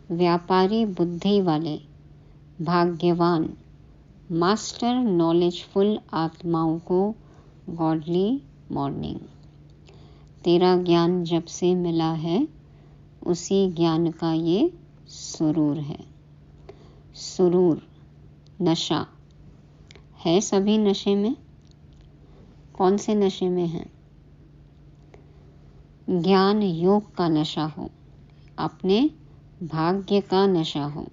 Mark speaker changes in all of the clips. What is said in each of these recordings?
Speaker 1: व्यापारी बुद्धि वाले, भाग्यवान, मास्टर नॉलेजफुल आत्माओं को गॉडली मॉर्निंग। तेरा ज्ञान जब से मिला है उसी ज्ञान का ये सुरूर है। सुरूर नशा है, सभी नशे में। कौन से नशे में हैं? ज्ञान योग का नशा हो, अपने भाग्य का नशा हो,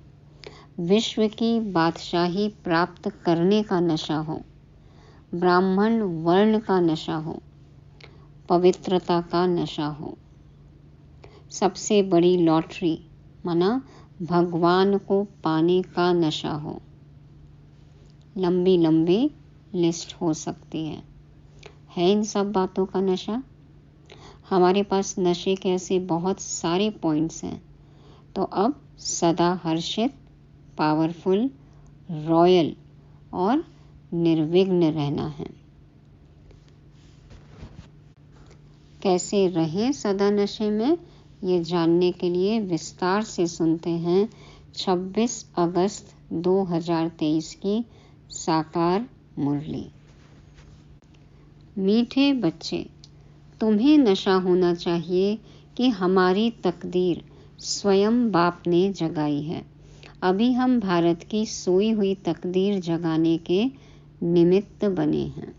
Speaker 1: विश्व की बादशाही प्राप्त करने का नशा हो, ब्राह्मण वर्ण का नशा हो, पवित्रता का नशा हो, सबसे बड़ी लॉटरी माना भगवान को पाने का नशा हो। लंबी लंबी लिस्ट हो सकती है इन सब बातों का नशा। हमारे पास नशे के ऐसे बहुत सारे पॉइंट्स हैं। तो अब सदा हर्षित, पावरफुल, रॉयल और निर्विघ्न रहना है। कैसे रहें सदा नशे में, ये जानने के लिए विस्तार से सुनते हैं 26 अगस्त 2023 की साकार मुरली। मीठे बच्चे, तुम्हें नशा होना चाहिए कि हमारी तकदीर स्वयं बाप ने जगाई है। अभी हम भारत की सोई हुई तकदीर जगाने के निमित्त बने हैं।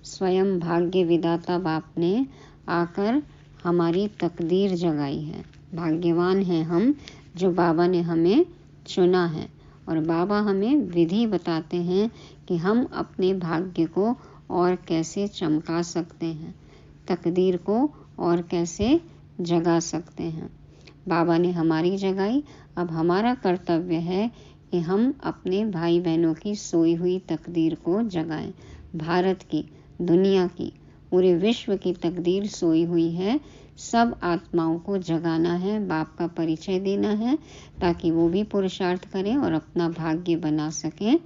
Speaker 1: स्वयं भाग्य विधाता बाप ने आकर हमारी तकदीर जगाई है। भाग्यवान हैं हम जो बाबा ने हमें चुना है। और बाबा हमें विधि बताते हैं कि हम अपने भाग्य को और कैसे चमका सकते हैं, तकदीर को और कैसे जगा सकते हैं। बाबा ने हमारी जगाई, अब हमारा कर्तव्य है कि हम अपने भाई बहनों की सोई हुई तकदीर को जगाएं। भारत की, दुनिया की, पूरे विश्व की तकदीर सोई हुई है। सब आत्माओं को जगाना है, बाप का परिचय देना है, ताकि वो भी पुरुषार्थ करें और अपना भाग्य बना सकें,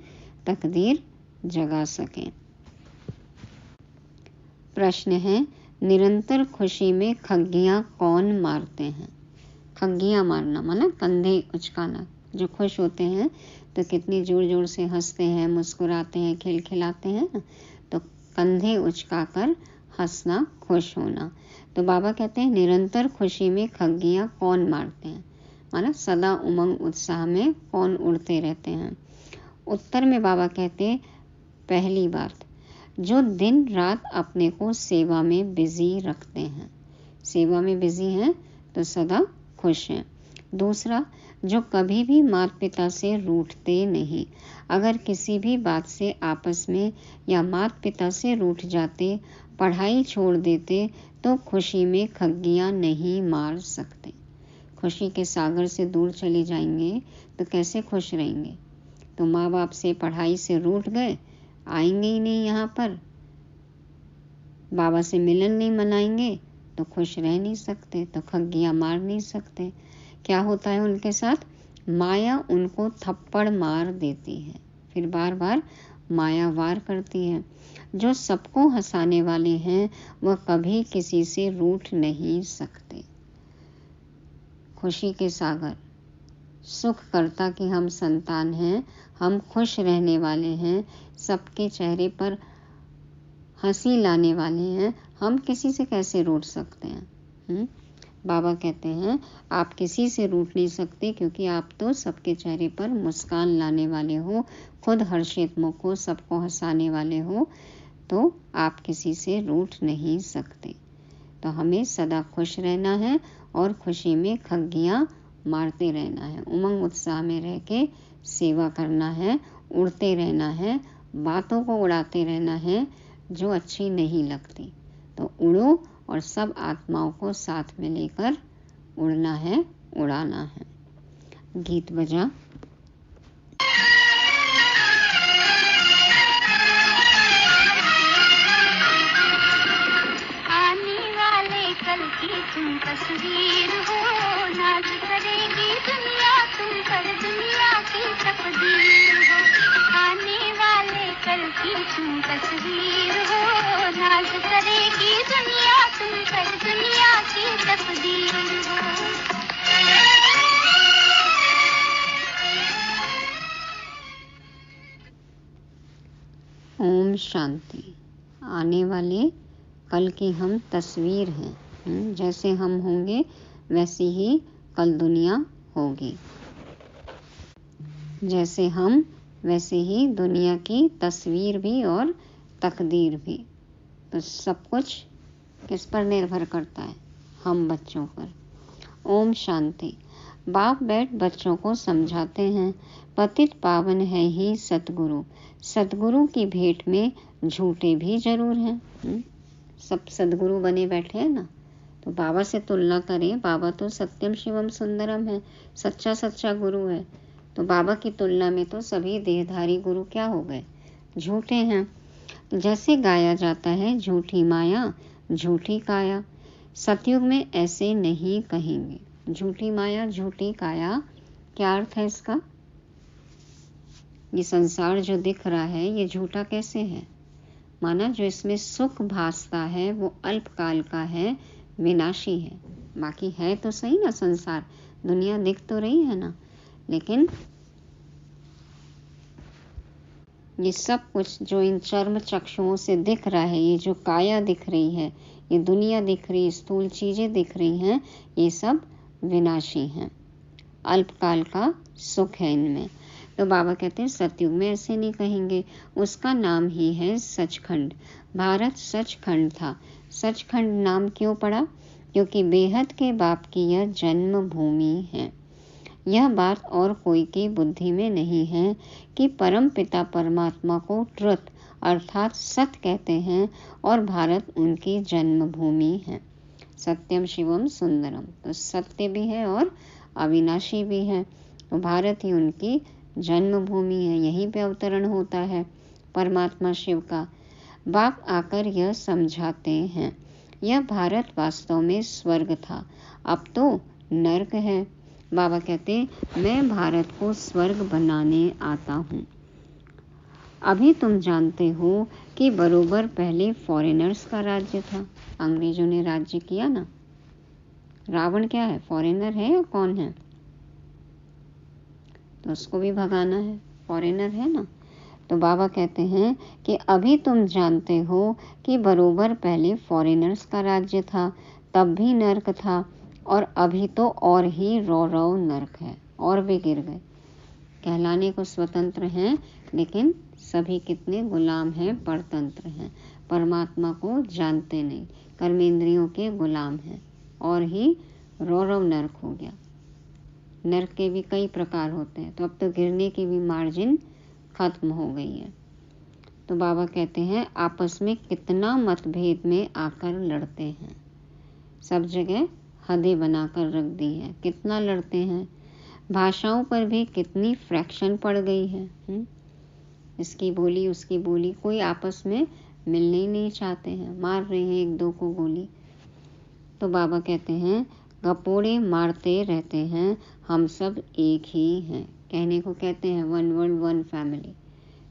Speaker 1: तकदीर जगा सकें। प्रश्न है, निरंतर खुशी में खग्गियां कौन मारते हैं? खग्गियां मारना माना कंधे उचकाना। जो खुश होते हैं तो कितनी जोर जोर से हंसते हैं, मुस्कुराते हैं, खिलखिलाते हैं। तो कंधे उचकाकर हंसना, खुश होना। तो बाबा कहते हैं निरंतर खुशी में खग्गियां कौन मारते हैं, माना सदा उमंग उत्साह में कौन उड़ते रहते हैं। उत्तर में बाबा कहते हैं, पहली बात, जो दिन रात अपने को सेवा में बिजी रखते हैं, सेवा में बिजी हैं तो सदा खुश हैं। दूसरा, जो कभी भी माता पिता से रूठते नहीं। अगर किसी भी बात से आपस में या माता पिता से रूठ जाते, पढ़ाई छोड़ देते, तो खुशी में खग्गियां नहीं मार सकते। खुशी के सागर से दूर चले जाएंगे तो कैसे खुश रहेंगे? तो माँ बाप से, पढ़ाई से रूठ गए, आएंगे ही नहीं यहाँ पर, बाबा से मिलन नहीं मनाएंगे तो खुश रह नहीं सकते, तो खग्गियां मार नहीं सकते। क्या होता है उनके साथ? माया उनको थप्पड़ मार देती है, फिर बार बार माया वार करती है। जो सबको हंसाने वाले हैं वह कभी किसी से रूठ नहीं सकते। खुशी के सागर, सुख करता कि हम संतान हैं, हम खुश रहने वाले हैं, सबके चेहरे पर हंसी लाने वाले हैं, हम किसी से कैसे रूठ सकते हैं? बाबा कहते हैं आप किसी से रूठ नहीं सकते, क्योंकि आप तो सबके चेहरे पर मुस्कान लाने वाले हो, खुद हर्षित मुख हो, सबको हंसाने वाले हो, तो आप किसी से रूठ नहीं सकते। तो हमें सदा खुश रहना है और खुशी में खग्गियां मारते रहना है, उमंग उत्साह में रह के सेवा करना है, उड़ते रहना है, बातों को उड़ाते रहना है जो अच्छी नहीं लगती। तो उड़ो और सब आत्माओं को साथ में लेकर उड़ना है, उड़ाना है। गीत बजा।
Speaker 2: आने वाले कल की तुम तस्वीर हो, नाज करेगी दुनिया तुम पर, दुनिया की तकदीर हो। आने वाले कल की तुम तस्वीर हो, नाज करेगी दुनिया तुम पर, दुनिया की तकदीर हो।
Speaker 1: शांति। आने वाले कल की हम तस्वीर हैं। जैसे हम होंगे वैसी ही कल दुनिया होगी। जैसे हम वैसे ही दुनिया की तस्वीर भी और तकदीर भी। तो सब कुछ किस पर निर्भर करता है? हम बच्चों पर। ओम शांति। बाप बैठ बच्चों को समझाते हैं, पतित पावन है ही सतगुरु। सतगुरु की भेंट में झूठे भी जरूर हैं। सब सदगुरु बने बैठे हैं ना, तो बाबा से तुलना करें। बाबा तो सत्यम शिवम सुंदरम है, सच्चा सच्चा गुरु है। तो बाबा की तुलना में तो सभी देहधारी गुरु क्या हो गए? झूठे हैं। जैसे गाया जाता है, झूठी माया झूठी काया। सतयुग में ऐसे नहीं कहेंगे। झूठी माया झूठी काया, क्या अर्थ है इसका? ये संसार जो दिख रहा है ये झूठा कैसे है? माना जो इसमें सुख भासता है वो अल्पकाल का है, विनाशी है। बाकी है तो सही ना संसार, दुनिया दिख तो रही है ना। लेकिन ये सब कुछ जो इन चर्म चक्षुओं से दिख रहा है, ये जो काया दिख रही है, ये दुनिया दिख रही, स्थूल चीजें दिख रही हैं, ये सब विनाशी हैं। अल्पकाल का सुख है इनमें। तो बाबा कहते हैं सतयुग में ऐसे नहीं कहेंगे। उसका नाम ही है सचखंड। भारत सचखंड था। सचखंड नाम क्यों पड़ा? क्योंकि बेहद के बाप की यह जन्म भूमि है। यह बात और कोई की बुद्धि में नहीं है कि परम पिता परमात्मा को ट्रुथ अर्थात सत्य कहते हैं और भारत उनकी जन्मभूमि है। सत्यम शिवम सुंदरम, तो सत्य भी है और अविनाशी भी है। तो भारत ही उनकी जन्मभूमि है, यहीं पे अवतरण होता है परमात्मा शिव का। बाप आकर यह समझाते हैं, यह भारत वास्तव में स्वर्ग था, अब तो नर्क है। बाबा कहते मैं भारत को स्वर्ग बनाने आता हूँ। अभी तुम जानते हो कि बरोबर पहले फॉरेनर्स का राज्य था। अंग्रेजों ने राज्य किया ना। रावण क्या है? फॉरेनर है या कौन है? तो उसको भी भगाना है, फॉरेनर है ना। तो बाबा कहते हैं कि अभी तुम जानते हो कि बरोबर पहले फॉरेनर्स का राज्य था, तब भी नर्क था, और अभी तो और ही रौ नर्क है, और भी गिर गए। कहलाने को स्वतंत्र हैं, लेकिन सभी कितने गुलाम हैं, परतंत्र हैं। परमात्मा को जानते नहीं, कर्मेंद्रियों के गुलाम हैं, और ही रौ नर्क हो गया। नर्क के भी कई प्रकार होते हैं, तो अब तो गिरने की भी मार्जिन खत्म हो गई है। तो बाबा कहते हैं आपस में कितना मतभेद में आकर लड़ते हैं। सब जगह हदें बनाकर रख दी हैं। कितना लड़ते हैं। भाषाओं पर भी कितनी फ्रैक्शन पड़ गई है। इसकी बोली उसकी बोली, कोई आपस में मिलने ही नहीं चाहते हैं, मार रहे हैं एक दो को गोली। तो बाबा कहते हैं गपोड़े मारते रहते हैं, हम सब एक ही हैं। कहने को कहते हैं वन वर्ल्ड वन फैमिली,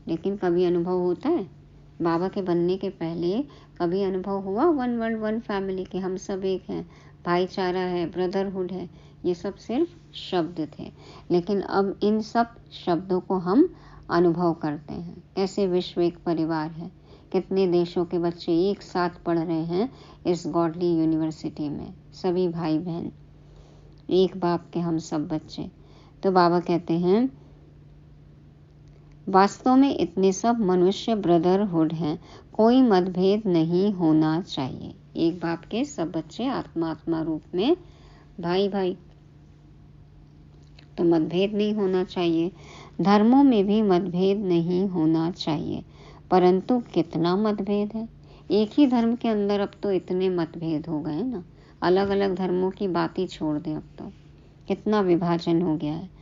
Speaker 1: लेकिन कभी अनुभव होता है? बाबा के बनने के पहले कभी अनुभव हुआ वन वर्ल्ड वन फैमिली कि हम सब एक हैं, भाईचारा है, ब्रदरहुड है? ये सब सिर्फ शब्द थे, लेकिन अब इन सब शब्दों को हम अनुभव करते हैं। कैसे विश्व एक परिवार है, कितने देशों के बच्चे एक साथ पढ़ रहे हैं इस गॉडली यूनिवर्सिटी में, सभी भाई बहन, एक बाप के हम सब बच्चे। तो बाबा कहते हैं वास्तव में इतने सब मनुष्य ब्रदरहुड हैं, कोई मतभेद नहीं होना चाहिए। एक बाप के सब बच्चे आत्मा आत्मा रूप में भाई भाई, तो मतभेद नहीं होना चाहिए। धर्मों में भी मतभेद नहीं होना चाहिए, परंतु कितना मतभेद है। एक ही धर्म के अंदर अब तो इतने मतभेद हो गए ना, अलग अलग धर्मों की बात ही छोड़ दें, अब तो कितना विभाजन हो गया है।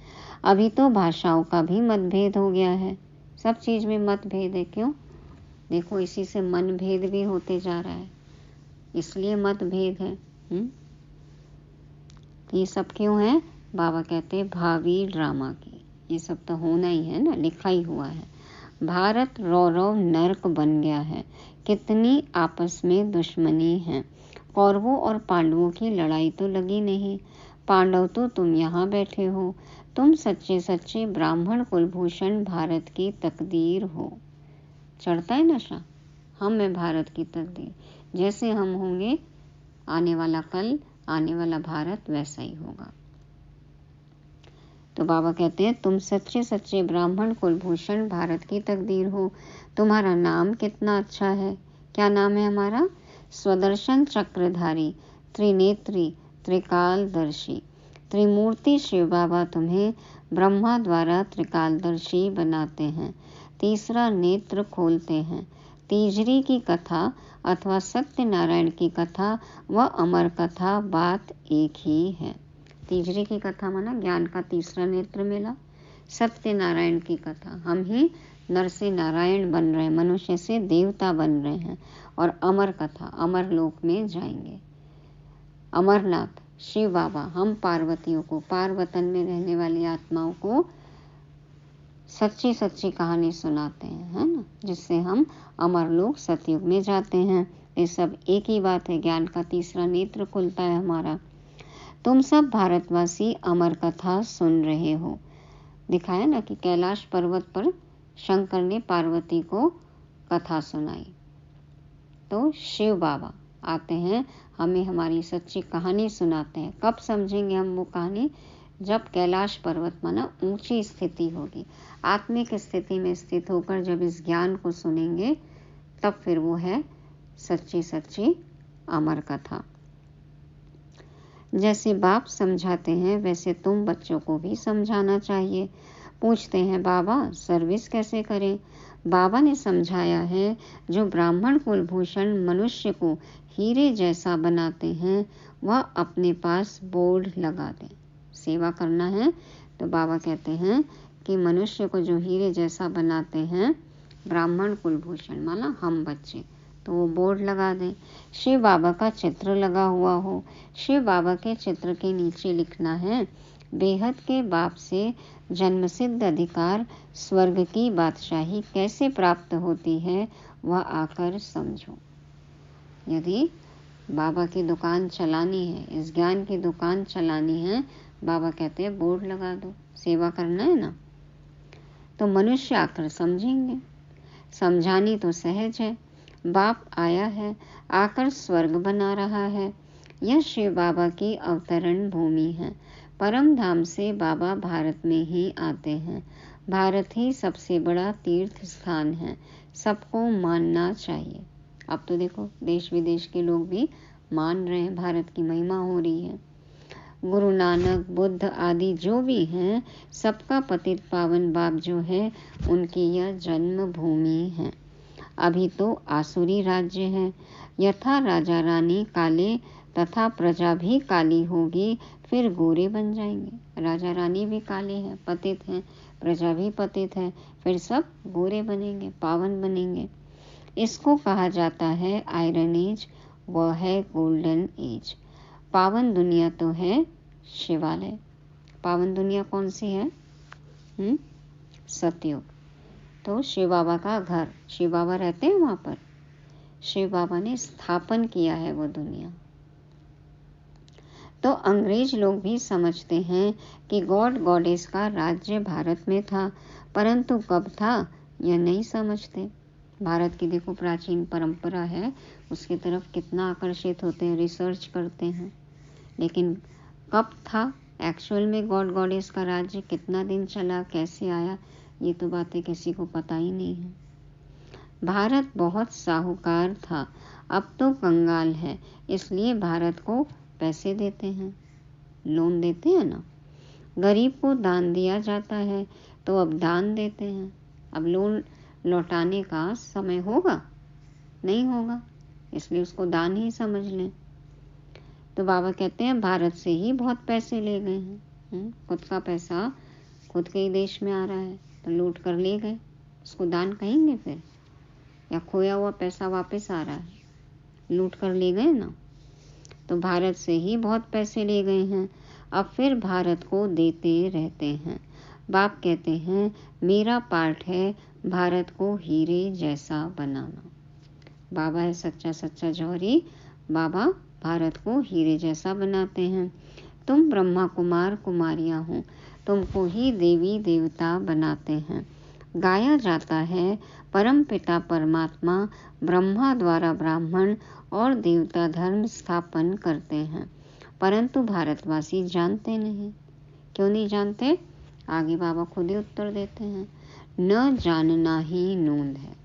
Speaker 1: अभी तो भाषाओं का भी मतभेद हो गया है, सब चीज में मतभेद है। क्यों? देखो इसी से मनभेद भी होते जा रहा है, इसलिए मतभेद है। ये सब क्यों है? बाबा कहते हैं भावी ड्रामा की, ये सब तो होना ही है ना, लिखा ही हुआ है। भारत रौ नर्क बन गया है, कितनी आपस में दुश्मनी है। कौरवों और पांडवों की लड़ाई तो लगी नहीं। पांडव तो तुम यहाँ बैठे हो, तुम सच्चे सच्चे ब्राह्मण कुलभूषण भारत की तकदीर हो। चढ़ता है नशा। हम है भारत की तकदीर, जैसे हम होंगे आने वाला कल, आने वाला भारत वैसा ही होगा। तो बाबा कहते हैं तुम सच्चे सच्चे ब्राह्मण कुलभूषण भारत की तकदीर हो। तुम्हारा नाम कितना अच्छा है। क्या नाम है हमारा? स्वदर्शन चक्रधारी, त्रिनेत्री, त्रिकालदर्शी, त्रिमूर्ति शिव बाबा तुम्हें ब्रह्मा द्वारा त्रिकालदर्शी बनाते हैं, तीसरा नेत्र खोलते हैं। तीजरी की कथा अथवा सत्यनारायण की कथा व अमर कथा बात एक ही है। तीजरी की कथा माना ज्ञान का तीसरा नेत्र मिला। सत्यनारायण की कथा हम ही नर से नारायण बन रहे हैं, मनुष्य से देवता बन रहे हैं। और अमर कथा अमर लोक में जाएंगे। अमरनाथ शिव बाबा हम पार्वतियों को, पार्वतन में रहने वाली आत्माओं को सच्ची सच्ची कहानी सुनाते हैं, है ना, जिससे हम अमर लोक सतयुग में जाते हैं। ये सब एक ही बात है, ज्ञान का तीसरा नेत्र खुलता है हमारा। तुम सब भारतवासी अमर कथा सुन रहे हो। दिखाया ना कि कैलाश पर्वत पर शंकर ने पार्वती को कथा सुनाई। तो शिव बाबा आते हैं, हमें हमारी सच्ची कहानी सुनाते हैं। कब समझेंगे हम वो कहानी? जब कैलाश पर्वत माना ऊंची स्थिति होगी, आत्मिक स्थिति में स्थित होकर जब इस ज्ञान को सुनेंगे, तब फिर वो है सच्ची सच्ची अमर कथा। जैसे बाप समझाते हैं वैसे तुम बच्चों को भी समझाना चाहिए। पूछते हैं बाबा सर्विस कैसे करें? बाबा ने समझाया है जो ब्राह्मण कुलभूषण मनुष्य को हीरे जैसा बनाते हैं वह अपने पास बोर्ड लगा दें। सेवा करना है तो बाबा कहते हैं कि मनुष्य को जो हीरे जैसा बनाते हैं ब्राह्मण कुलभूषण माना हम बच्चे, तो वो बोर्ड लगा दें। शिव बाबा का चित्र लगा हुआ हो। शिव बाबा के चित्र के नीचे लिखना है बेहद के बाप से जन्मसिद्ध अधिकार स्वर्ग की बादशाही कैसे प्राप्त होती है वह आकर समझो। यदि बाबा की दुकान चलानी है, इस ज्ञान की दुकान चलानी है, बाबा कहते हैं बोर्ड लगा दो, सेवा करना है ना, तो मनुष्य आकर समझेंगे। समझानी तो सहज है, बाप आया है, आकर स्वर्ग बना रहा है। यह शिव बाबा की अवतरण भूमि है। परम धाम से बाबा भारत में ही आते हैं। भारत ही सबसे बड़ा तीर्थ स्थान है, सबको मानना चाहिए। अब तो देखो देश विदेश के लोग भी मान रहे हैं, भारत की महिमा हो रही है। गुरु नानक, बुद्ध आदि जो भी हैं, सबका पतित पावन बाप जो है उनकी यह जन्म भूमि है। अभी तो आसुरी राज्य है। यथा राजा रानी काले तथा प्रजा भी काली होगी, फिर गोरे बन जाएंगे। राजा रानी भी काले हैं, पतित हैं, प्रजा भी पतित है, फिर सब गोरे बनेंगे, पावन बनेंगे। इसको कहा जाता है आयरन एज, वह है गोल्डन एज। पावन दुनिया तो है शिवालय। पावन दुनिया कौन सी है? सतयुग। तो शिव बाबा का घर, शिव बाबा रहते हैं वहां पर, शिव बाबा ने स्थापन किया है वो दुनिया। तो अंग्रेज लोग भी समझते हैं कि गॉड गॉडेस का राज्य भारत में था, परंतु कब था यह नहीं समझते। भारत की देखो प्राचीन परंपरा है, उसकी तरफ कितना आकर्षित होते हैं, रिसर्च करते हैं, लेकिन कब था एक्चुअल में गॉड गॉडेस का राज्य, कितना दिन चला, कैसे आया, ये तो बातें किसी को पता ही नहीं है। भारत बहुत साहूकार था, अब तो कंगाल है, इसलिए भारत को पैसे देते हैं, लोन देते हैं ना। गरीब को दान दिया जाता है तो अब दान देते हैं। अब लोन लौटाने का समय होगा? नहीं होगा, इसलिए उसको दान ही समझ लें। तो बाबा कहते हैं भारत से ही बहुत पैसे ले गए हैं। खुद का पैसा खुद के ही देश में आ रहा है तो लूट कर ले गए, उसको दान कहेंगे फिर? या खोया हुआ पैसा वापस आ रहा है, लूट कर ले गए ना। तो भारत से ही बहुत पैसे ले गए हैं, अब फिर भारत को देते रहते हैं। बाप कहते हैं मेरा पार्ट है भारत को हीरे जैसा बनाना। बाबा है सच्चा सच्चा जौहरी, बाबा भारत को हीरे जैसा बनाते हैं। तुम ब्रह्मा कुमार कुमारियां हो, तुमको ही देवी देवता बनाते हैं। गाया जाता है परम पिता परमात्मा ब्रह्मा द्वारा ब्राह्मण और देवता धर्म स्थापन करते हैं, परंतु भारतवासी जानते नहीं। क्यों नहीं जानते? आगे बाबा खुद ही उत्तर देते हैं, न जानना ही नूंद है।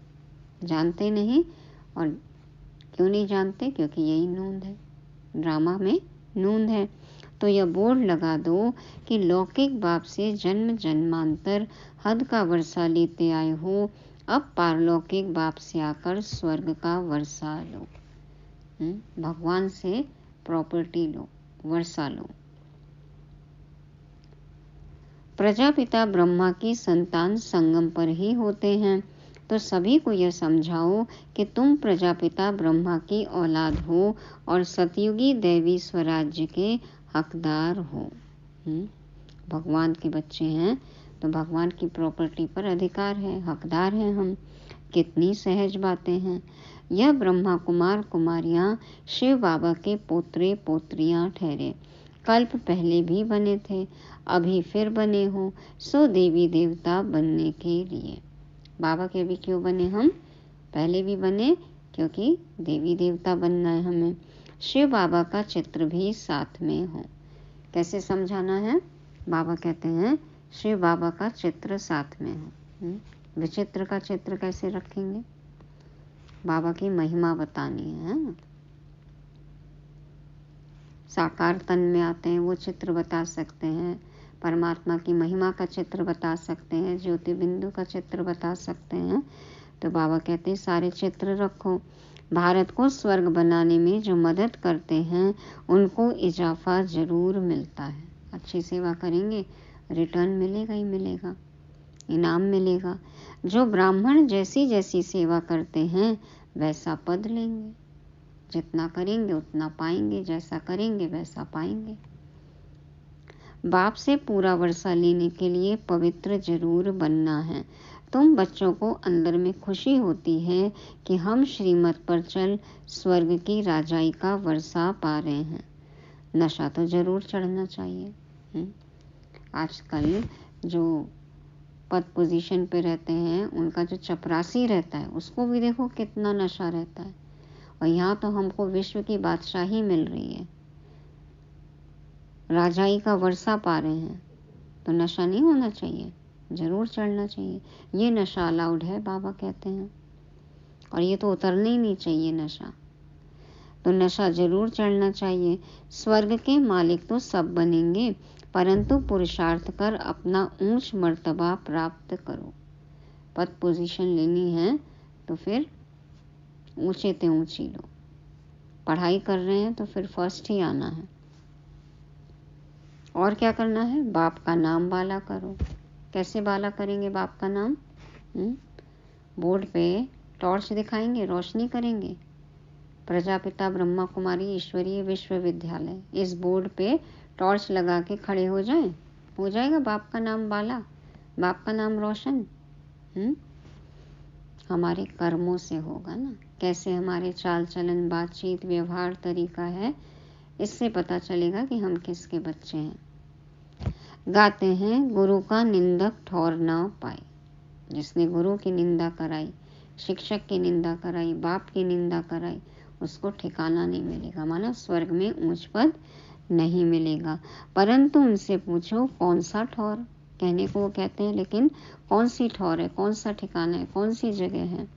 Speaker 1: जानते नहीं। और क्यों नहीं जानते? क्योंकि यही नूंद है, ड्रामा में नूंद है। तो यह बोर्ड लगा दो कि लौकिक बाप से जन्म जन्मांतर हद का वर्षा लेते आए हो, अब पारलौकिक बाप से आकर स्वर्ग का वर्षा लो। भगवान से प्रॉपर्टी लो, वर्षा लो। प्रजापिता ब्रह्मा की संतान संगम पर ही होते हैं, तो सभी को यह समझाओ कि तुम प्रजापिता ब्रह्मा की औलाद हो और सतयुगी दैवी स्वराज्य के हकदार हो। भगवान के बच्चे हैं तो भगवान की प्रॉपर्टी पर अधिकार है, हकदार हैं हम। कितनी सहज बातें हैं। यह ब्रह्मा कुमार कुमारियां शिव बाबा के पोत्रे पोत्रियां ठहरे। कल्प पहले भी बने थे, अभी फिर बने हो, सो देवी देवता बनने के लिए। बाबा के अभी क्यों बने हम? पहले भी बने क्योंकि देवी देवता बनना है हमें। शिव बाबा का चित्र भी साथ में हो। कैसे समझाना है? बाबा कहते हैं शिव बाबा का चित्र साथ में हो। विचित्र का चित्र कैसे रखेंगे? बाबा की महिमा बतानी है। साकार तन में आते हैं वो चित्र बता सकते हैं, परमात्मा की महिमा का चित्र बता सकते हैं, ज्योति बिंदु का चित्र बता सकते हैं। तो बाबा कहते हैं सारे चित्र रखो। भारत को स्वर्ग बनाने में जो मदद करते हैं उनको इजाफा जरूर मिलता है। अच्छी सेवा करेंगे, रिटर्न मिलेगा ही मिलेगा, इनाम मिलेगा। जो ब्राह्मण जैसी जैसी सेवा करते हैं वैसा पद लेंगे। जितना करेंगे उतना पाएंगे, जैसा करेंगे वैसा पाएंगे। बाप से पूरा वर्षा लेने के लिए पवित्र जरूर बनना है। तुम बच्चों को अंदर में खुशी होती है कि हम श्रीमत पर चल स्वर्ग की राजाई का वर्षा पा रहे हैं। नशा तो जरूर चढ़ना चाहिए। आजकल जो पद पोजीशन पे रहते हैं उनका जो चपरासी रहता है उसको भी देखो कितना नशा रहता है। और यहाँ तो हमको विश्व की बादशाही मिल रही है, राजाई का वर्षा पा रहे हैं, तो नशा नहीं होना चाहिए, जरूर चढ़ना चाहिए। ये नशा अलाउड है बाबा कहते हैं, और ये तो उतरना ही नहीं चाहिए नशा। तो नशा जरूर चढ़ना चाहिए। स्वर्ग के मालिक तो सब बनेंगे, परंतु पुरुषार्थ कर अपना ऊंच मर्तबा प्राप्त करो। पद पोजीशन लेनी है तो फिर ऊंचे ते ऊंची लो। पढ़ाई कर रहे हैं तो फिर फर्स्ट ही आना है। और क्या करना है? बाप का नाम बाला करो। कैसे बाला करेंगे बाप का नाम? बोर्ड पे टॉर्च दिखाएंगे, रोशनी करेंगे। प्रजापिता ब्रह्मा कुमारी ईश्वरीय विश्वविद्यालय, इस बोर्ड पे टॉर्च लगा के खड़े हो जाएं, हो जाएगा बाप का नाम बाला, बाप का नाम रोशन। हमारे कर्मों से होगा ना। कैसे हमारे चाल चलन, बातचीत, व्यवहार, तरीका है, इससे पता चलेगा कि हम किसके बच्चे हैं। गाते हैं गुरु का निंदक ठौर ना पाए। जिसने गुरु की निंदा कराई, शिक्षक की निंदा कराई, बाप की निंदा कराई, उसको ठिकाना नहीं मिलेगा, माना स्वर्ग में ऊंच पद नहीं मिलेगा। परंतु उनसे पूछो कौन सा ठौर, कहने को वो कहते हैं लेकिन कौन सी ठौर है, कौन सा ठिकाना है, कौन सी जगह है।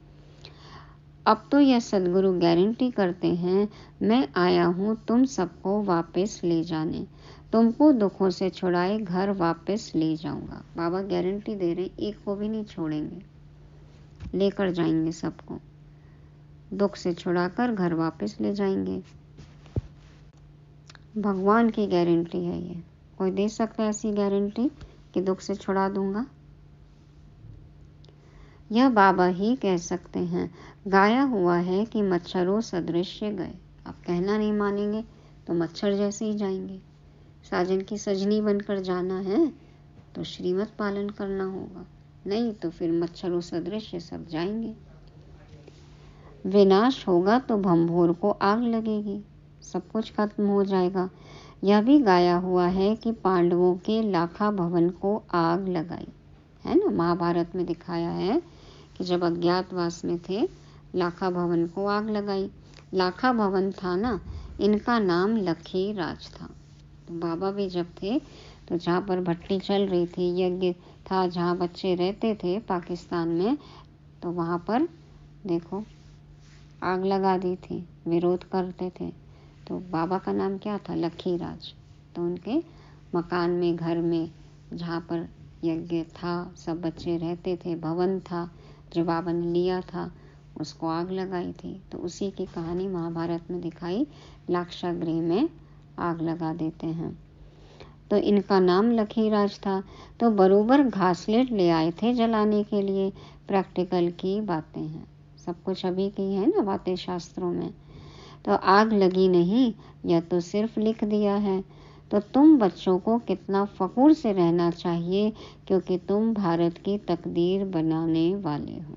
Speaker 1: अब तो यह सदगुरु गारंटी करते हैं, मैं आया हूँ तुम सबको वापस ले जाने, तुमको दुखों से छुड़ाए घर वापस ले जाऊंगा। बाबा गारंटी दे रहे, एक को भी नहीं छोड़ेंगे, लेकर जाएंगे सबको, दुख से छुड़ाकर घर वापस ले जाएंगे। भगवान की गारंटी है ये। कोई दे सकता है ऐसी गारंटी कि दुख से छुड़ा दूंगा? यह बाबा ही कह सकते हैं। गाया हुआ है कि मच्छरों सदृश गए। अब कहना नहीं मानेंगे तो मच्छर जैसे ही जाएंगे। साजन की सजनी बनकर जाना है तो श्रीमत पालन करना होगा, नहीं तो फिर मच्छरों सदृश सब जाएंगे। विनाश होगा तो भंभोर को आग लगेगी, सब कुछ खत्म हो जाएगा। यह भी गाया हुआ है कि पांडवों के लाखा भवन को आग लगाई। है ना। महाभारत में दिखाया है कि जब अज्ञातवास में थे, लाखा भवन को आग लगाई। लाखा भवन था ना, इनका नाम लखी राज था। तो बाबा भी जब थे तो जहाँ पर भट्टी चल रही थी, यज्ञ था, जहाँ बच्चे रहते थे पाकिस्तान में, तो वहाँ पर देखो आग लगा दी थी, विरोध करते थे। तो बाबा का नाम क्या था? लखी राज। तो उनके मकान में, घर में, जहाँ पर यज्ञ था, सब बच्चे रहते थे, भवन था जो बाबा ने लिया था, उसको आग लगाई थी। तो उसी की कहानी महाभारत में दिखाई, लाक्षागृह में आग लगा देते हैं। तो इनका नाम लखीराज था। तो बरोबर घासलेट ले आए थे जलाने के लिए। प्रैक्टिकल की बातें हैं, सब कुछ अभी की है ना बातें शास्त्रों में। तो आग लगी नहीं, यह तो सिर्फ लिख दिया है। तो तुम बच्चों को कितना फखुर से रहना चाहिए, क्योंकि तुम भारत की तकदीर बनाने वाले हो।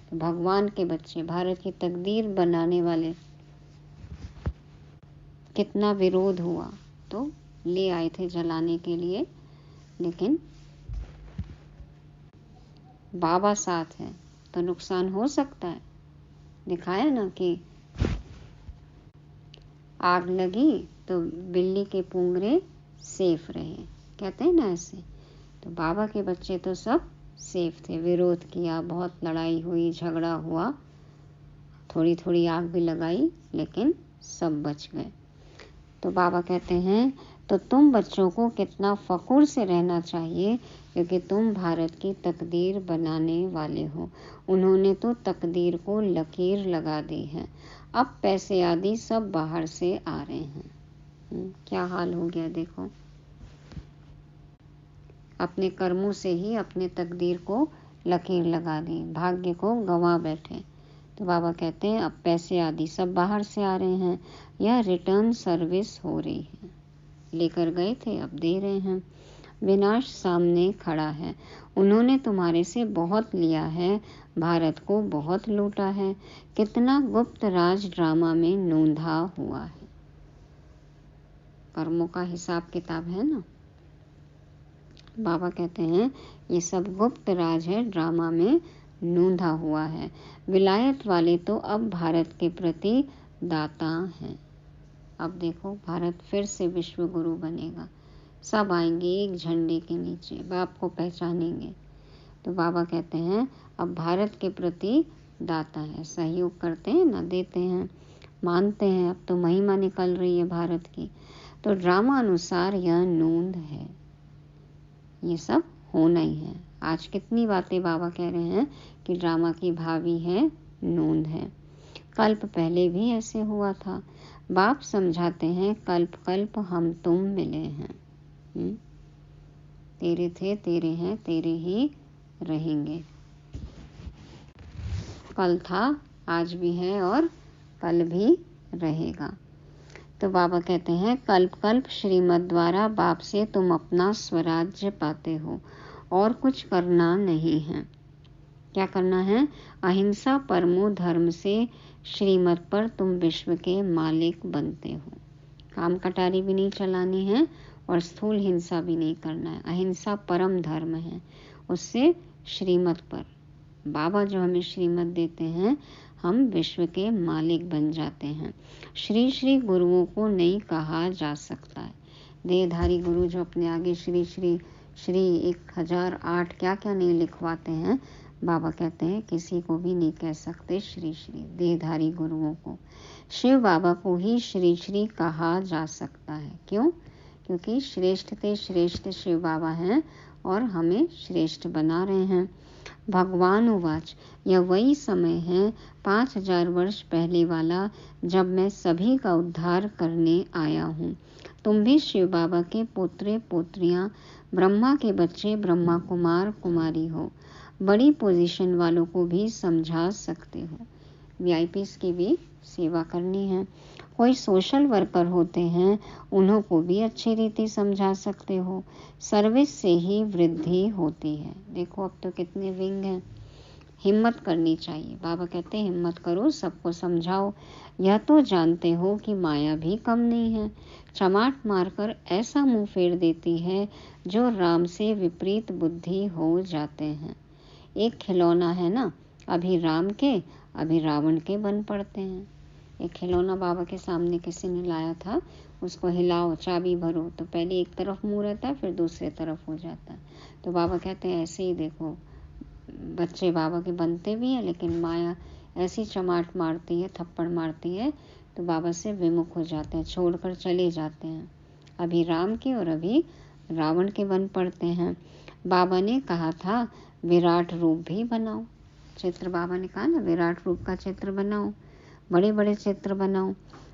Speaker 1: तो भगवान के बच्चे, भारत की तकदीर बनाने वाले, कितना विरोध हुआ तो ले आए थे जलाने के लिए, लेकिन बाबा साथ है तो नुकसान हो सकता है। दिखाया ना कि आग लगी तो बिल्ली के पुंगरे सेफ रहे, कहते हैं ना ऐसे। तो बाबा के बच्चे तो सब सेफ थे। विरोध किया, बहुत लड़ाई हुई, झगड़ा हुआ, थोड़ी थोड़ी आग भी लगाई, लेकिन सब बच गए। तो बाबा कहते हैं तो तुम बच्चों को कितना फखुर से रहना चाहिए, क्योंकि तुम भारत की तकदीर बनाने वाले हो। उन्होंने तो तकदीर को लकीर लगा दी है। अब पैसे आदि सब बाहर से आ रहे हैं। क्या हाल हो गया देखो। अपने कर्मों से ही अपने तकदीर को लकीर लगा दी, भाग्य को गंवा बैठे। तो बाबा कहते हैं अब पैसे आदि सब बाहर से आ रहे हैं, यह रिटर्न सर्विस हो रही है। लेकर गए थे, अब दे रहे हैं। विनाश सामने खड़ा है। उन्होंने तुम्हारे से बहुत लिया है, भारत को बहुत लूटा है। कितना गुप्त राज ड्रामा में नोंधा हुआ है। कर्मों का हिसाब किताब है ना। बाबा कहते हैं ये सब गुप्त राज है, ड्रामा में नोंधा हुआ है। विलायत वाले तो अब भारत के प्रति दाता हैं। अब देखो भारत फिर से विश्व गुरु बनेगा। सब आएंगे एक झंडे के नीचे, बाप को पहचानेंगे। तो बाबा कहते हैं अब भारत के प्रति दाता है, सहयोग करते हैं ना, देते हैं, मानते हैं। अब तो महिमा निकल रही है भारत की। तो ड्रामा अनुसार यह नोंद है, ये सब होना ही है। आज कितनी बातें बाबा कह रहे हैं कि ड्रामा की भावी है, नोंद है। कल्प पहले भी ऐसे हुआ था। बाप समझाते हैं कल्प कल्प हम तुम मिले हैं। तेरे थे, तेरे हैं, तेरे ही रहेंगे। कल था, आज भी है और कल भी रहेगा। तो बाबा कहते हैं कल्प कल्प श्रीमत द्वारा बाप से तुम अपना स्वराज्य पाते हो, और कुछ करना नहीं है। क्या करना है? अहिंसा परमो धर्म से श्रीमत पर तुम विश्व के मालिक बनते हो। काम कटारी भी नहीं चलानी है और स्थूल हिंसा भी नहीं करना है। अहिंसा परम धर्म है, उससे श्रीमत पर बाबा जो हमें श्रीमत देते हैं, हम विश्व के मालिक बन जाते हैं। श्री श्री गुरुओं को नहीं कहा जा सकता है। देहधारी गुरु जो अपने आगे श्री श्री श्री 1008 क्या क्या नहीं लिखवाते हैं, बाबा कहते हैं किसी को भी नहीं कह सकते श्री श्री। देहधारी गुरुओं को, शिव बाबा को ही श्री श्री कहा जा सकता है। क्यों? क्योंकि श्रेष्ठ ते श्रेष्ठ शिव बाबा हैं और हमें श्रेष्ठ बना रहे हैं। भगवान उवाच, यह वही समय है 5000 वर्ष पहले वाला, जब मैं सभी का उद्धार करने आया हूँ। तुम भी शिव बाबा के पोत्रे पोत्रियां, ब्रह्मा के बच्चे, ब्रह्मा कुमार कुमारी हो। बड़ी पोजीशन वालों को भी समझा सकते हो। वीआईपीज़ की भी सेवा करनी है। कोई सोशल वर्कर होते हैं, उन्हों को भी अच्छी रीति समझा सकते हो। सर्विस से ही वृद्धि होती है। देखो अब तो कितने विंग हैं। हिम्मत करनी चाहिए। बाबा कहते हैं हिम्मत करो, सबको समझाओ, यह तो जानते हो कि माया भी कम नहीं है, चमाट मारकर ऐसा मुंह फेर देती है जो राम से विपरीत बुद्धि हो जाते हैं। एक खिलौना है ना, अभी राम के अभी रावण के बन पड़ते हैं। एक खिलौना बाबा के सामने किसी ने लाया था, उसको हिलाओ, चाबी भरो, तो पहले एक तरफ मुंह रहता है, फिर दूसरे तरफ हो जाता है। तो बाबा कहते हैं ऐसे ही देखो, बच्चे बाबा के बनते भी हैं, लेकिन माया ऐसी चमाट मारती है, थप्पड़ मारती है, तो बाबा से विमुख हो जाते हैं, छोड़कर चले जाते हैं। अभी राम के और अभी रावण के बन पड़ते हैं। बाबा ने कहा था विराट रूप भी बनाओ, चित्र बाबा ने कहा ना विराट रूप का चित्र बनाओ, बड़े बड़े चित्र बनाओ,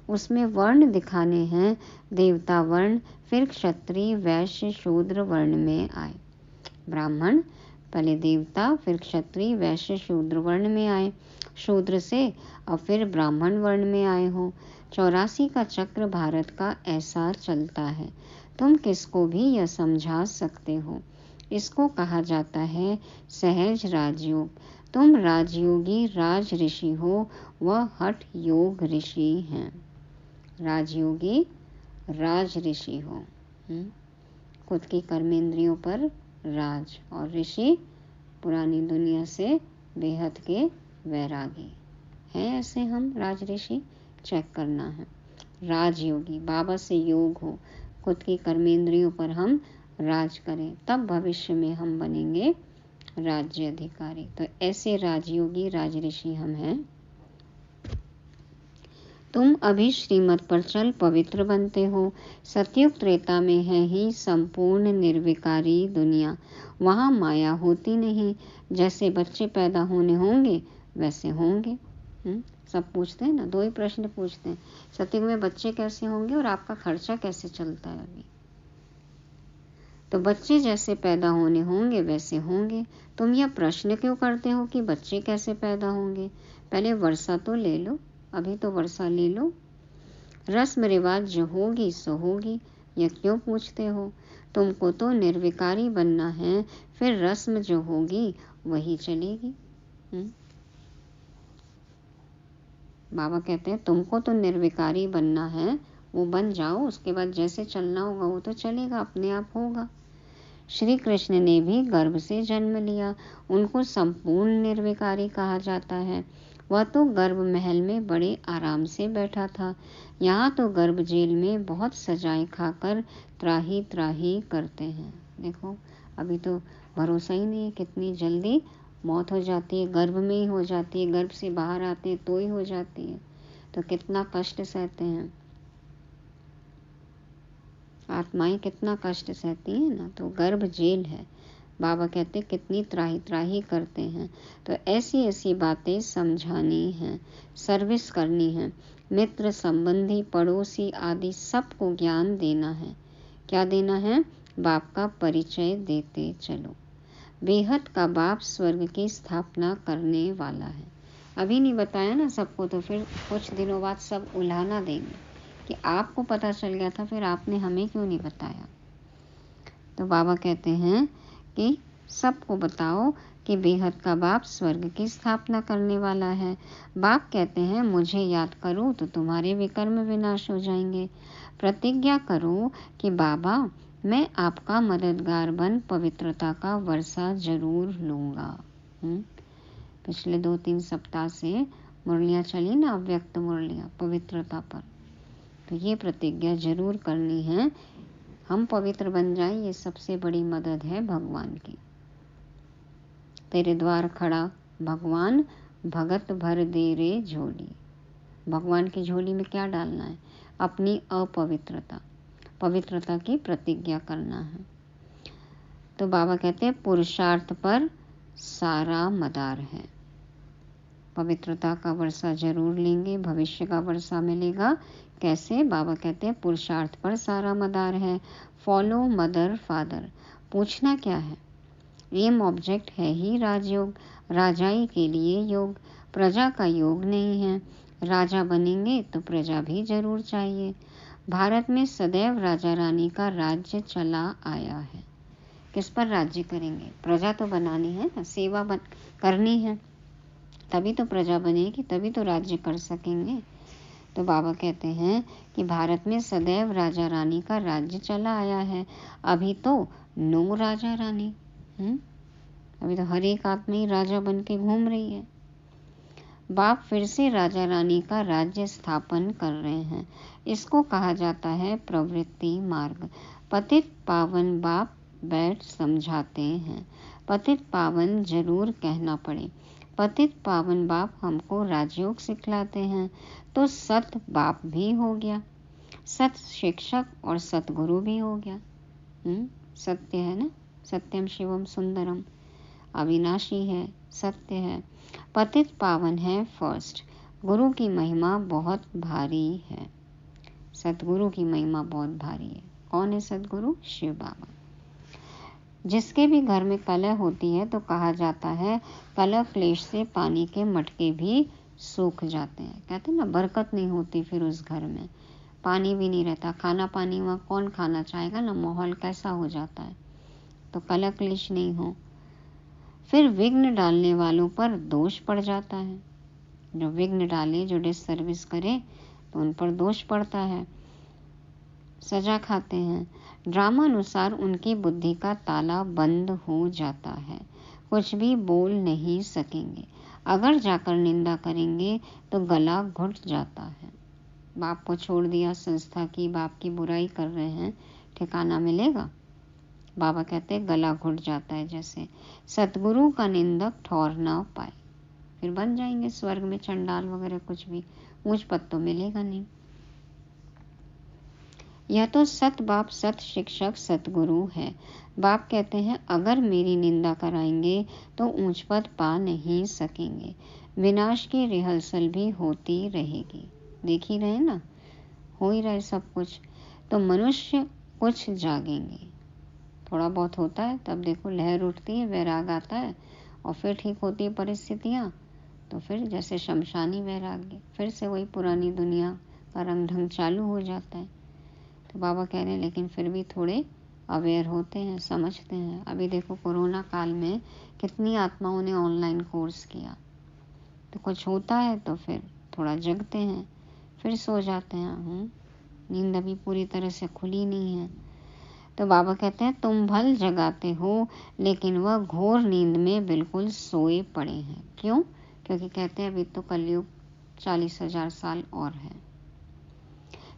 Speaker 1: उसमें वर्ण दिखाने हैं, देवता वर्ण, फिर क्षत्रिय वैश्य शूद्र वर्ण में आए। ब्राह्मण पहले देवता, फिर क्षत्रिय वैश्य शूद्र वर्ण में आए, शूद्र से और फिर ब्राह्मण वर्ण में आए हो। 84 का चक्र भारत का ऐसा चलता है, तुम किसको भी यह समझा सकते हो। इसको कहा जाता है सहज राजयोग। तुम राजयोगी राज ऋषि हो, वह हठ योग ऋषि हैं। राजयोगी राज ऋषि हो, खुद की कर्मेंद्रियों पर राज, और ऋषि पुरानी दुनिया से बेहद के वैरागी हैं। ऐसे हम राज ऋषि चेक करना है। राजयोगी बाबा से योग हो, खुद की कर्मेंद्रियों पर हम राज करें, तब भविष्य में हम बनेंगे राज्य अधिकारी। तो ऐसे राजयोगी राज ऋषि हम हैं। तुम अभी श्रीमत पर चल पवित्र बनते हो। सतयुग त्रेता में है ही संपूर्ण निर्विकारी दुनिया, वहाँ माया होती नहीं। जैसे बच्चे पैदा होने होंगे वैसे होंगे। सब पूछते हैं ना, 2 ही प्रश्न पूछते हैं, सतयुग में बच्चे कैसे होंगे और आपका खर्चा कैसे चलता है अभी। तो बच्चे जैसे पैदा होने होंगे वैसे होंगे। तुम यह प्रश्न क्यों करते हो कि बच्चे कैसे पैदा होंगे, पहले वर्षा तो ले लो, अभी तो वर्षा ले लो। रस्म रिवाज जो होगी सो होगी, यह क्यों पूछते हो। तुमको तो निर्विकारी बनना है, फिर रस्म जो होगी वही चलेगी। बाबा कहते हैं तुमको तो निर्विकारी बनना है, वो बन जाओ, उसके बाद जैसे चलना होगा वो तो चलेगा, अपने आप होगा। श्री कृष्ण ने भी गर्भ से जन्म लिया, उनको संपूर्ण निर्विकारी कहा जाता है। वह तो गर्भ महल में बड़े आराम से बैठा था, यहाँ तो गर्भ जेल में बहुत सजाएं खाकर त्राही त्राही करते हैं। देखो अभी तो भरोसा ही नहीं है, कितनी जल्दी मौत हो जाती है, गर्भ में ही हो जाती है, गर्भ से बाहर आते हैं तो ही हो जाती है, तो कितना कष्ट सहते हैं आत्माएं, कितना कष्ट सहती हैं ना। तो गर्भ जेल है। बाबा कहते कितनी त्राही त्राही करते हैं। तो ऐसी ऐसी बातें समझानी हैं, सर्विस करनी है, मित्र संबंधी पड़ोसी आदि सबको ज्ञान देना है। क्या देना है, बाप का परिचय देते चलो। बेहद का बाप स्वर्ग की स्थापना करने वाला है। अभी नहीं बताया ना सबको, तो फिर कुछ दिनों बाद सब उल्हाना देंगे कि आपको पता चल गया था, फिर आपने हमें क्यों नहीं बताया। तो बाबा कहते हैं कि सबको बताओ कि बेहद का बाप स्वर्ग की स्थापना करने वाला है। बाप कहते हैं मुझे याद करो तो तुम्हारे विकर्म विनाश हो जाएंगे। प्रतिज्ञा करो कि बाबा मैं आपका मददगार बन पवित्रता का वर्षा जरूर लूँगा। पिछले 2-3 सप्ताह से मुरलियाँ चली ना, अव्यक्त मुरलियाँ पवित्रता पर, तो ये प्रतिज्ञा जरूर करनी है, हम पवित्र बन जाएं, ये सबसे बड़ी मदद है भगवान की। तेरे द्वार खड़ा भगवान, भगत भर दे रे झोली। भगवान की झोली में क्या डालना है, अपनी अपवित्रता, पवित्रता की प्रतिज्ञा करना है। तो बाबा कहते हैं पुरुषार्थ पर सारा मदार है। पवित्रता का वर्षा जरूर लेंगे, भविष्य का वर्षा मिलेगा। कैसे, बाबा कहते हैं पुरुषार्थ पर सारा मदार है। Follow mother father. पूछना क्या है, एम ऑब्जेक्ट है ही राजयोग, राजाई के लिए योग, प्रजा का योग नहीं है। राजा बनेंगे तो प्रजा भी जरूर चाहिए। भारत में सदैव राजा रानी का राज्य चला आया है। किस पर राज्य करेंगे, प्रजा तो बनानी है ना, सेवा करनी है। तभी तो प्रजा बनेगी, तभी तो राज्य कर सकेंगे। तो बाबा कहते हैं कि भारत में सदैव राजा रानी का राज्य चला आया है। अभी तो 9 राजा रानी, अभी तो हर एक आदमी ही राजा बन के घूम रही है। बाप फिर से राजा रानी का राज्य स्थापन कर रहे हैं। इसको कहा जाता है प्रवृत्ति मार्ग। पतित पावन बाप बैठ समझाते हैं। पतित पावन जरूर कहना पड़े। पतित पावन बाप हमको राजयोग सिखलाते हैं। तो सत बाप भी हो गया, सत शिक्षक और सतगुरु भी हो गया। सत्य है ना, सत्यम शिवम सुंदरम, अविनाशी है, सत्य है। पतित पावन है फर्स्ट। गुरु की महिमा बहुत भारी है। सतगुरु की महिमा बहुत भारी है। कौन है सतगुरु? शिव बाबा। जिसके भी घर में कलह होती है तो कहा जाता है कलह क्लेश से पानी के मटके भी सूख जाते हैं। कहते हैं ना, बरकत नहीं होती फिर उस घर में, पानी भी नहीं रहता, खाना पानी वहाँ कौन खाना चाहेगा ना, माहौल कैसा हो जाता है। तो कलह क्लेश नहीं हो। फिर विघ्न डालने वालों पर दोष पड़ जाता है। जो विघ्न डाले, जो डिससर्विस करे, तो उन पर दोष पड़ता है, सजा खाते हैं। ड्रामा अनुसार उनकी बुद्धि का ताला बंद हो जाता है, कुछ भी बोल नहीं सकेंगे। अगर जाकर निंदा करेंगे तो गला घुट जाता है। बाप को छोड़ दिया संस्था की, बाप की बुराई कर रहे हैं, ठिकाना मिलेगा? बाबा कहते गला घुट जाता है। जैसे सतगुरु का निंदक ठौर ना पाए, फिर बन जाएंगे स्वर्ग में चंडाल वगैरह, कुछ भी ऊंच पद तो मिलेगा नहीं। यह तो सत बाप, सत शिक्षक, सतगुरु है। बाप कहते हैं अगर मेरी निंदा कराएंगे तो ऊंच पद पा नहीं सकेंगे। विनाश की रिहर्सल भी होती रहेगी। देख ही रहे ना, हो ही रहे सब कुछ। तो मनुष्य कुछ जागेंगे, थोड़ा बहुत होता है, तब देखो लहर उठती है, वैराग आता है, और फिर ठीक होती है परिस्थितियाँ, तो फिर जैसे शमशानी वैराग्य, फिर से वही पुरानी दुनिया का रंग ढंग चालू हो जाता है। तो बाबा कह रहे हैं लेकिन फिर भी थोड़े अवेयर होते हैं, समझते हैं। अभी देखो कोरोना काल में कितनी आत्माओं ने ऑनलाइन कोर्स किया, तो कुछ होता है तो फिर थोड़ा जगते हैं, फिर सो जाते हैं। नींद अभी पूरी तरह से खुली नहीं है। तो बाबा कहते हैं तुम भल जगाते हो, लेकिन वह घोर नींद में बिल्कुल सोए पड़े हैं। क्यों? क्योंकि कहते हैं अभी तो कलयुग 40,000 साल और है।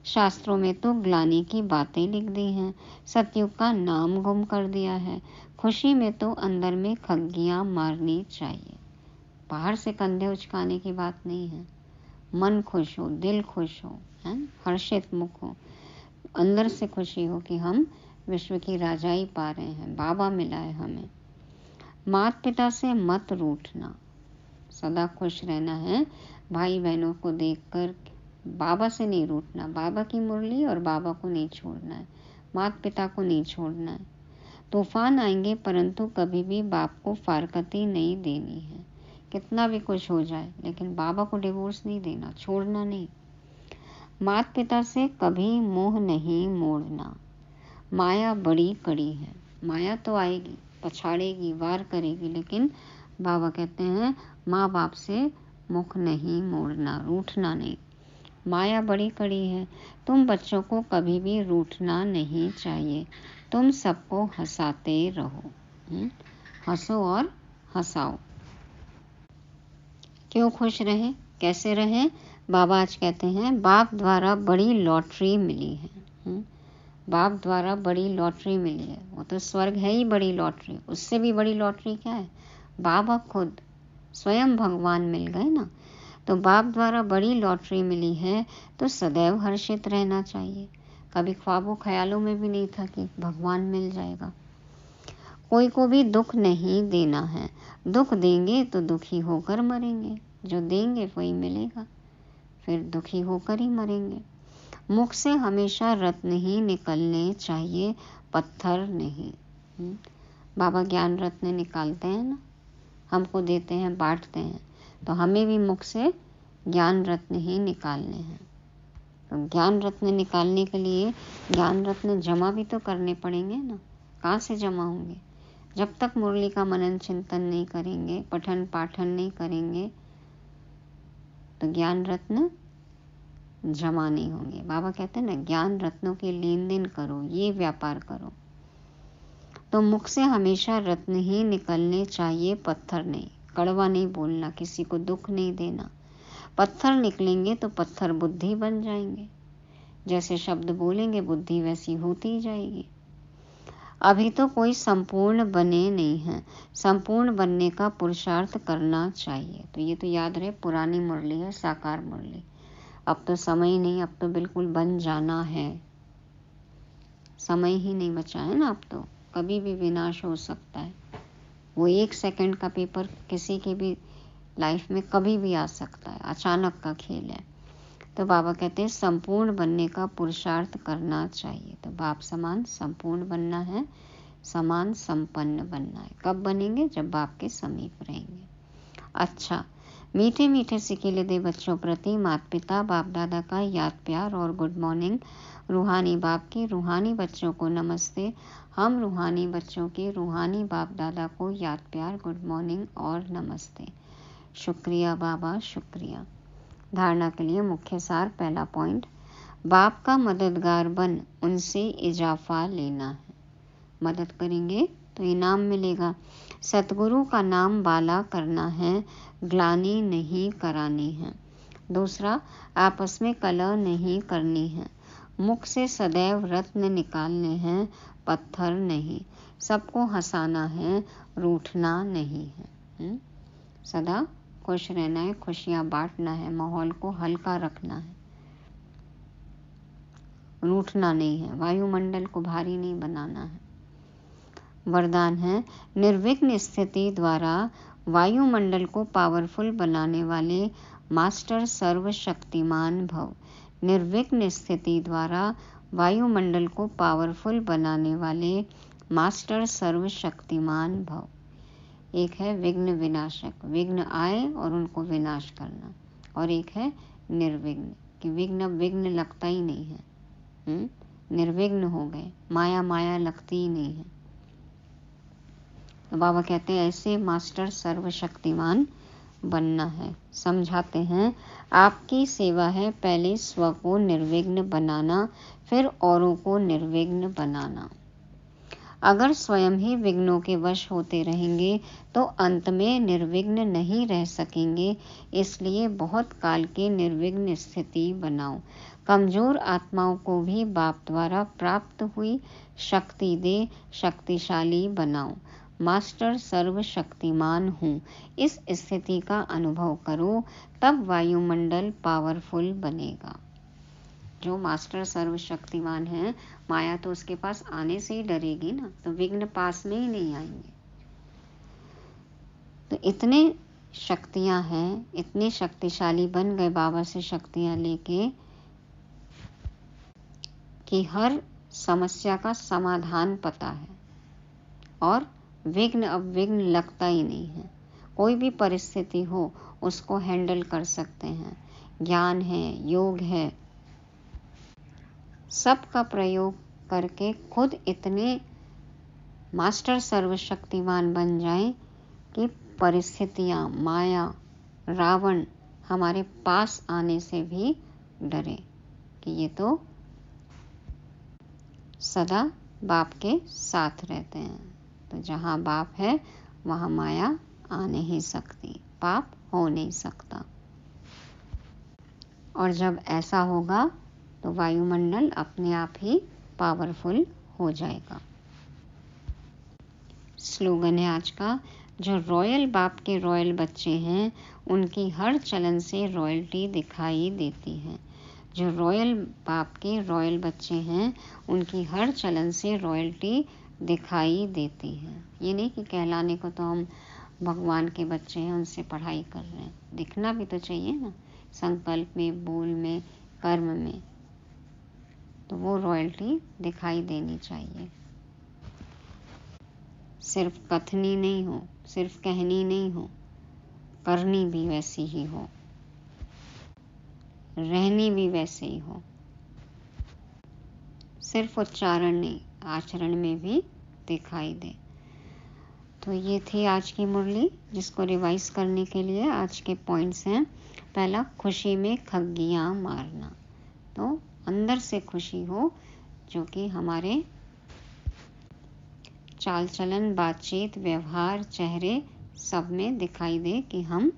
Speaker 1: शास्त्रों में तो ग्लानि की बातें लिख दी हैं, सतयुग का नाम गुम कर दिया है। खुशी में तो अंदर में खग्गियां मारनी चाहिए। बाहर से कंधे उचकाने की बात नहीं है। मन खुश हो, दिल खुश हो, है हर्षित मुख हो, अंदर से खुशी हो कि हम विश्व की राजाई पा रहे हैं, बाबा मिला है हमें। माता पिता से मत रूठना, सदा खुश रहना है। भाई बहनों को देखकर बाबा से नहीं रूठना, बाबा की मुरली और बाबा को नहीं छोड़ना है, माता पिता को नहीं छोड़ना है। तूफान आएंगे परंतु कभी भी बाप को फारकती नहीं देनी है। कितना भी कुछ हो जाए, लेकिन बाबा को डिवोर्स नहीं देना, छोड़ना नहीं। माता पिता से कभी मोह नहीं मोड़ना। माया बड़ी कड़ी है, माया तो आएगी, पछाड़ेगी, वार करेगी, लेकिन बाबा कहते हैं माँ बाप से मुख नहीं मोड़ना, रूठना नहीं। माया बड़ी कड़ी है। तुम बच्चों को कभी भी रूठना नहीं चाहिए। तुम सबको हंसाते रहो, हंसो और हंसाओ। क्यों खुश रहें, कैसे रहें? बाबा आज कहते हैं बाप द्वारा बड़ी लॉटरी मिली है। बाप द्वारा बड़ी लॉटरी मिली है। वो तो स्वर्ग है ही बड़ी लॉटरी, उससे भी बड़ी लॉटरी क्या है? बाबा खुद स्वयं भगवान मिल गए ना। तो बाप द्वारा बड़ी लॉटरी मिली है तो सदैव हर्षित रहना चाहिए। कभी ख्वाबों ख्यालों में भी नहीं था कि भगवान मिल जाएगा। कोई को भी दुख नहीं देना है। दुख देंगे तो दुखी होकर मरेंगे, जो देंगे वही मिलेगा, फिर दुखी होकर ही मरेंगे। मुख से हमेशा रत्न ही निकलने चाहिए, पत्थर नहीं। बाबा ज्ञान रत्न निकालते हैं ना, हमको देते हैं, बांटते हैं, तो हमें भी मुख से ज्ञान रत्न ही निकालने हैं। तो ज्ञान रत्न निकालने के लिए ज्ञान रत्न जमा भी तो करने पड़ेंगे ना। कहाँ से जमा होंगे? जब तक मुरली का मनन चिंतन नहीं करेंगे, पठन पाठन नहीं करेंगे, तो ज्ञान रत्न जमा नहीं होंगे। बाबा कहते हैं ना, ज्ञान रत्नों के लेन देन करो, ये व्यापार करो। तो मुख से हमेशा रत्न ही निकलने चाहिए, पत्थर नहीं। कड़वा नहीं बोलना, किसी को दुख नहीं देना। पत्थर निकलेंगे तो पत्थर बुद्धि बन जाएंगे। जैसे शब्द बोलेंगे बुद्धि वैसी होती जाएगी। अभी तो कोई संपूर्ण बने नहीं है, संपूर्ण बनने का पुरुषार्थ करना चाहिए। तो ये तो याद रहे, पुरानी मुरली है, साकार मुरली। अब तो समय ही नहीं, अब तो बिल्कुल बन जाना है। समय ही नहीं बचा है ना, अब तो कभी भी विनाश हो सकता है। वो 1 सेकंड का पेपर किसी की भी लाइफ में कभी भी आ सकता है, अचानक का खेल है। तो बाबा कहते हैं संपूर्ण बनने का पुरुषार्थ करना चाहिए। तो बाप समान संपूर्ण बनना है, समान संपन्न बनना है। कब बनेंगे? जब बाप के समीप रहेंगे। अच्छा, मीठे मीठे सिकीले दे बच्चों प्रति माता पिता बाप दादा का याद प्यार और गुड मॉर्निंग। रूहानी बाप की रूहानी बच्चों को नमस्ते। हम रूहानी बच्चों के रूहानी बाप दादा को याद प्यार, गुड मॉर्निंग और नमस्ते। शुक्रिया बाबा, शुक्रिया। धारणा के लिए मुख्य सार। पहला पॉइंट, बाप का मददगार बन उनसे इजाफा लेना है। मदद करेंगे तो इनाम मिलेगा। सतगुरु का नाम बाला करना है, ग्लानि नहीं करानी है। दूसरा, आपस में कलह नहीं करनी है। मुख से सदैव रत्न निकालने हैं, पत्थर नहीं। सबको हंसाना है, रूठना नहीं है। सदा खुश रहना है, खुशियां बांटना है, माहौल को हल्का रखना है, रूठना नहीं है, वायुमंडल को भारी नहीं बनाना है। वरदान है, निर्विघ्न स्थिति द्वारा वायुमंडल को पावरफुल बनाने वाले मास्टर सर्वशक्तिमान भव। निर्विघ्न स्थिति द्वारा वायुमंडल को पावरफुल बनाने वाले मास्टर सर्वशक्तिमान भव। एक है विघ्न विनाशक, विघ्न आए और उनको विनाश करना, और एक है निर्विघ्न, कि विघ्न लगता ही नहीं है। निर्विघ्न हो गए, माया लगती ही नहीं है। तो बाबा कहते हैं ऐसे मास्टर सर्वशक्तिमान बनना है। समझाते हैं, आपकी सेवा है पहले स्व को निर्विघ्न बनाना, फिर औरों को निर्विघ्न बनाना। अगर स्वयं ही विघ्नों के वश होते रहेंगे तो अंत में निर्विघ्न नहीं रह सकेंगे। इसलिए बहुत काल के निर्विघ्न स्थिति बनाओ। कमजोर आत्माओं को भी बाप द्वारा प्राप्त हुई शक्ति दे शक्तिशाली बनाओ। मास्टर सर्वशक्तिमान हूँ, इस स्थिति का अनुभव करो, तब वायुमंडल पावरफुल बनेगा। जो मास्टर सर्वशक्तिमान है, माया तो उसके पास आने से ही डरेगी ना, तो विघ्न पास में ही नहीं आएंगे। तो इतने शक्तियां हैं, इतने शक्तिशाली बन गए बाबा से शक्तियां लेके कि हर समस्या का समाधान पता है और विघ्न अब विघ्न लगता ही नहीं है। कोई भी परिस्थिति हो उसको हैंडल कर सकते हैं। ज्ञान है, योग है, सबका प्रयोग करके खुद इतने मास्टर सर्वशक्तिमान बन जाएं कि परिस्थितियां, माया, रावण हमारे पास आने से भी डरे कि ये तो सदा बाप के साथ रहते हैं। तो जहाँ बाप है वहाँ माया आ नहीं सकती, पाप हो नहीं सकता। और जब ऐसा होगा तो वायुमंडल अपने आप ही पावरफुल हो जाएगा। स्लोगन है आज का, जो रॉयल बाप के रॉयल बच्चे हैं उनकी हर चलन से रॉयल्टी दिखाई देती है। जो रॉयल बाप के रॉयल बच्चे हैं उनकी हर चलन से रॉयल्टी दिखाई देती है। ये नहीं कि कहलाने को तो हम भगवान के बच्चे हैं, उनसे पढ़ाई कर रहे हैं, दिखना भी तो चाहिए ना, संकल्प में, बोल में, कर्म में, तो वो रॉयल्टी दिखाई देनी चाहिए। सिर्फ कथनी नहीं हो, सिर्फ कहनी नहीं हो, करनी भी वैसी ही हो, रहनी भी वैसे ही हो। सिर्फ उच्चारण नहीं, आचरण में भी दिखाई दे। तो ये थी आज की मुरली, जिसको रिवाइज करने के लिए आज के पॉइंट्स हैं। पहला खुशी में खग्गियाँ मारना। तो अंदर से खुशी हो, जो कि हमारे चाल चलन, बातचीत, व्यवहार, चेहरे सब में दिखाई दे कि हम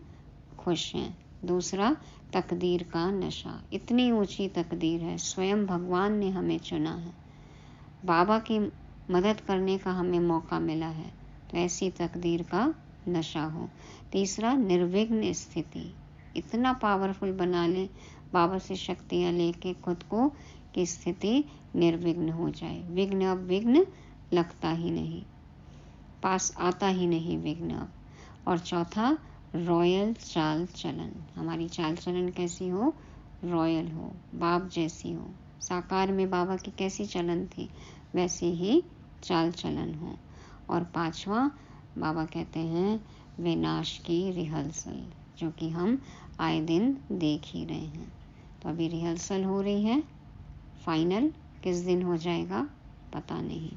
Speaker 1: खुश हैं। दूसरा, तकदीर का नशा। इतनी ऊंची तकदीर है, स्वयं भगवान ने हमें चुना है, बाबा की मदद करने का हमें मौका मिला है, तो ऐसी तकदीर का नशा हो। तीसरा, निर्विघ्न स्थिति। इतना पावरफुल बना ले, बाबा से शक्तियाँ लेके खुद को, कि स्थिति निर्विघ्न हो जाए। विघ्न अब विघ्न लगता ही नहीं, पास आता ही नहीं विघ्न अब। और चौथा, रॉयल चाल चलन। हमारी चाल चलन कैसी हो? रॉयल हो, बाप जैसी हो। साकार में बाबा की कैसी चलन थी, वैसी ही चाल चलन हो। और पांचवा, बाबा कहते हैं विनाश की रिहर्सल, जो कि हम आए दिन देख ही रहे हैं। तो अभी रिहर्सल हो रही है, फाइनल किस दिन हो जाएगा पता नहीं,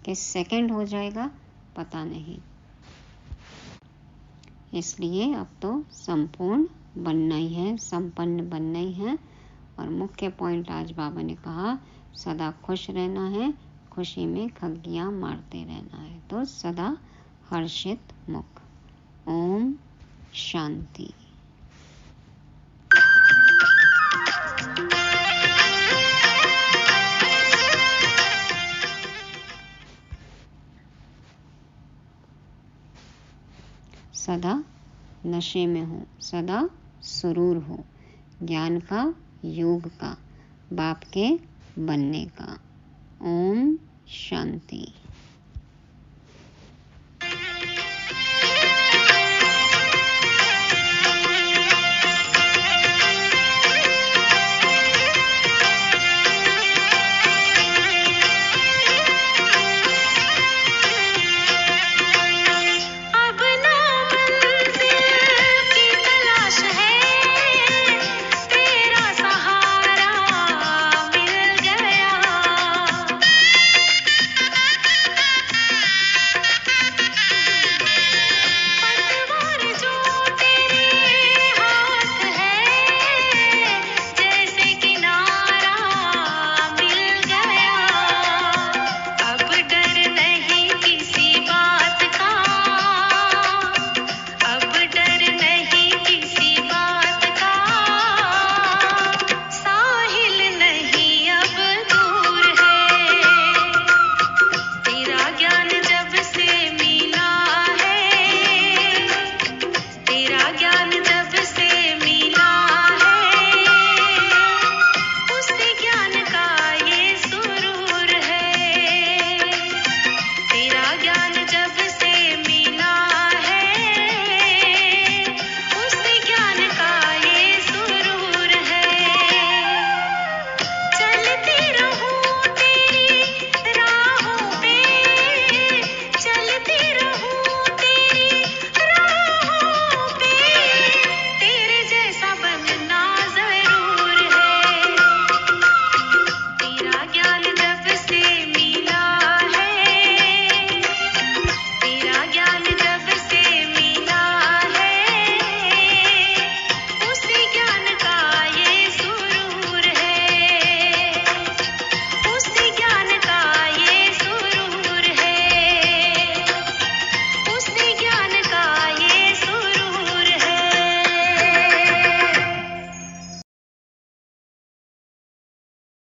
Speaker 1: किस सेकंड हो जाएगा पता नहीं। इसलिए अब तो संपूर्ण बनना ही है, संपन्न बनना ही है। और मुख्य पॉइंट आज बाबा ने कहा, सदा खुश रहना है, खुशी में खग्गियाँ मारते रहना है। तो सदा हर्षित मुख। ओम शांति। सदा नशे में हो, सदा सुरूर हो, ज्ञान का, योग का, बाप के बनने का। ओम शांति।